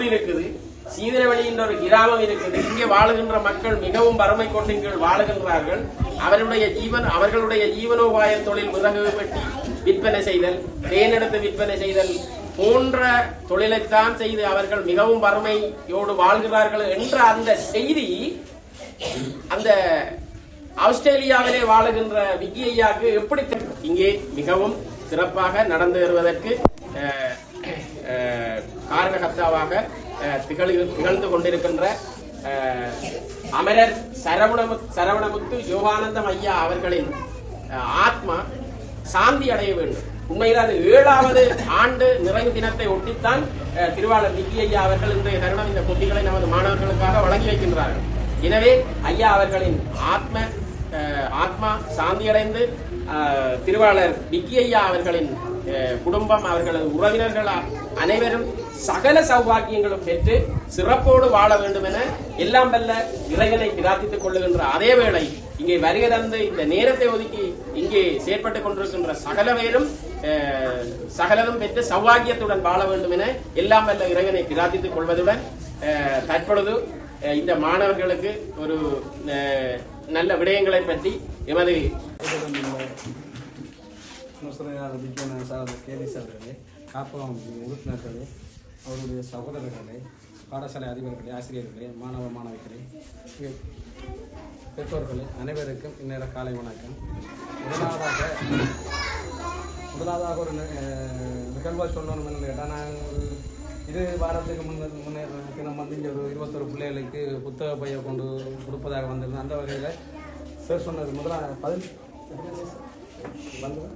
ஊர் இருக்குது, சீதனவெளி என்ற ஒரு கிராமம் இருக்குது. இங்கே வாழுகின்ற மக்கள் மிகவும் வறுமை கொண்டு இங்கு வாழுகின்றார்கள். அவர்களுடைய ஜீவனோபாய தொழில் விறகு வெட்டி விற்பனை செய்தல், தேனெடுத்து விற்பனை செய்தல் போன்ற தொழிலைத்தான் செய்து அவர்கள் மிகவும் வறுமையோடு வாழ்கிறார்கள் என்ற அந்த செய்தி அந்த ஆஸ்திரேலியாவிலே வாழுகின்ற விக்கி ஐயாவுக்கு எப்படி இங்கே மிகவும் சிறப்பாக நடந்து வருவதற்கு காரணகர்த்தாவாக திகழ்ந்து கொண்டிருக்கின்ற அமரர் சரவணமுத்து யோகானந்தம் ஐயா அவர்களின் ஆத்மா சாந்தி அடைய வேண்டும். உண்மையில் அது 7வது ஆண்டு நிறைவு தினத்தை ஒட்டித்தான் திருவாளர் விக்கி ஐயா அவர்கள் இன்றைய தருணம் இந்த கொட்டிகளை நமது மாணவர்களுக்காக வழங்கி வைக்கின்றார்கள். எனவே ஐயா அவர்களின் ஆத்மா சாந்தியடைந்து திருவாளர் விக்கி ஐயா அவர்களின் குடும்பம், அவர்களது உறவினர்கள் அனைவரும் சகல சௌபாகியங்களும் பெற்று சிறப்போடு வாழ வேண்டும் என எல்லாம் வல்ல இறைவனை பிரார்த்தித்துக் கொள்ளுகின்ற அதே வேளை இங்கே வருகை தந்து இந்த நேரத்தை ஒதுக்கி இங்கே செயற்பட்டுக் கொண்டிருக்கின்ற சகல பேரும் சகலதும் பெற்று சௌபாகியத்துடன் வாழ வேண்டும் என எல்லாம் வல்ல இறைவனை பிரார்த்தித்துக் கொள்வதுடன் தற்பொழுது இந்த மாணவர்களுக்கு ஒரு நல்ல விடயங்களை பற்றி எமது காப்பகம் உறுப்பினர்களே, அவருடைய சகோதரர்களே, பாடசாலை அதிபர்களே, ஆசிரியர்களே, மாணவ மாணவிகளே, பெற்றோர்களே அனைவருக்கும் இந்நேர காலை வணக்கம். முதலாவதாக ஒரு நிகழ்வாக சொல்லணும் என்று கேட்டால், நாங்கள் இது வாரத்துக்கு முன்னே தினம் வந்து இங்கே ஒரு 21 பிள்ளைகளுக்கு புத்தக பையை கொண்டு கொடுப்பதாக வந்திருந்தோம். அந்த வகையில் சார் சொன்னது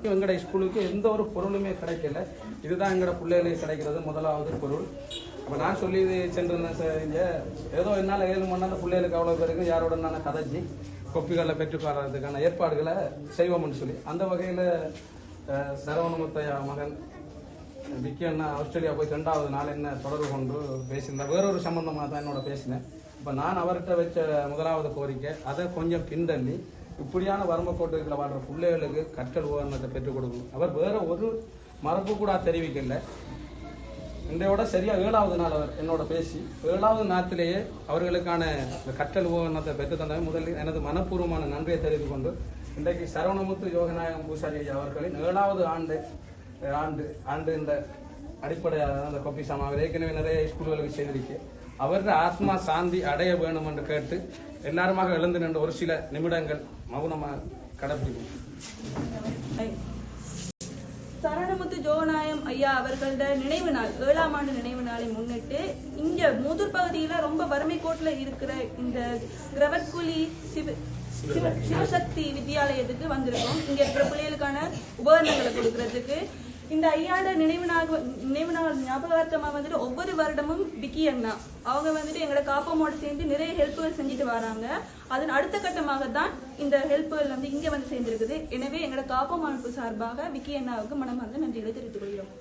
எங்களோட ஸ்கூலுக்கு எந்த ஒரு பொருளுமே கிடைக்கல. இதுதான் எங்களோட பிள்ளைகளுக்கு கிடைக்கிறது முதலாவது பொருள். அப்போ நான் சொல்லி சென்றிருந்தேன் சார், இங்கே ஏதோ என்னால் 7 மணி நேரம் பிள்ளைகளுக்கு அவ்வளோ பேருக்கு யாரோட நான் கதைச்சி கொப்பிகளை பெற்றுக்கொள்றதுக்கான ஏற்பாடுகளை செய்வோம்னு சொல்லி அந்த வகையில் சரவணமுத்தையா மகன் விக்கி அண்ணா ஆஸ்திரேலியா போய் 2வது நாள் என்ன தொடர்பு கொண்டு பேசியிருந்தேன். வேறொரு சம்பந்தமாக தான் என்னோட பேசினேன். இப்போ நான் அவர்கிட்ட வச்ச முதலாவது கோரிக்கை, அதை கொஞ்சம் பின்தள்ளி இப்படியான வறுமை கோட்டுகளில் வாழ்ற பிள்ளைகளுக்கு கற்றல் உபகரணத்தை பெற்றுக் கொடுக்கணும். அவர் வேற ஒரு மரபு கூட தெரிவிக்கல. இன்றையோட சரியா 7வது நாள் அவர் என்னோட பேசி 7வது நாட்டிலேயே அவர்களுக்கான கற்றல் உபகரணத்தை பெற்று தந்தாங்க. முதலில் எனது மனப்பூர்வமான நன்றியை தெரிவித்துக் கொண்டு இன்றைக்கு சரவணமுத்து யோகநாயகம் பூசாரி அவர்களின் 7வது ஆண்டு இந்த அடிப்படையாக அந்த கொப்பி சாமா அவர் ஏற்கனவே நிறைய ஸ்கூல்களுக்கு செய்திருக்கு. அவருடைய ஆத்மா சாந்தி அடைய வேணும் என்று கேட்டு எல்லாருமாக எழுந்து நின்று ஒரு சில நிமிடங்கள் மௌனமாக கடைபிடிக்கும். சரவணமுத்து ஜோகநாயம் ஐயா அவர்களோட நினைவு நாள் 7ஆம் ஆண்டு நினைவு நாளை முன்னிட்டு இங்க மூதூர் பகுதியில ரொம்ப வறுமை கோட்டுல இருக்கிற இந்த கிரவட்குழி சிவசக்தி வித்யாலயத்துக்கு வந்திருக்கோம். இங்க இருக்கிற பிள்ளைகளுக்கான உபகரணங்களை கொடுக்கறதுக்கு இந்த ஐயாண்ட நினைவு நாள் ஞாபகார்த்தமா வந்துட்டு ஒவ்வொரு வருடமும் விக்கி அண்ணா அவங்க வந்துட்டு எங்களோட காப்பமோடு சேர்ந்து நிறைய ஹெல்ப்புகள் செஞ்சுட்டு வராங்க. அதன் அடுத்த கட்டமாக தான் இந்த ஹெல்ப்புகள் வந்து இங்க வந்து சேர்ந்திருக்குது. எனவே எங்களோட காப்பம் அமைப்பு சார்பாக விக்கி அண்ணாவுக்கு மனமார்ந்த நன்றிகளை தெரிவித்துக் கொள்கிறோம்.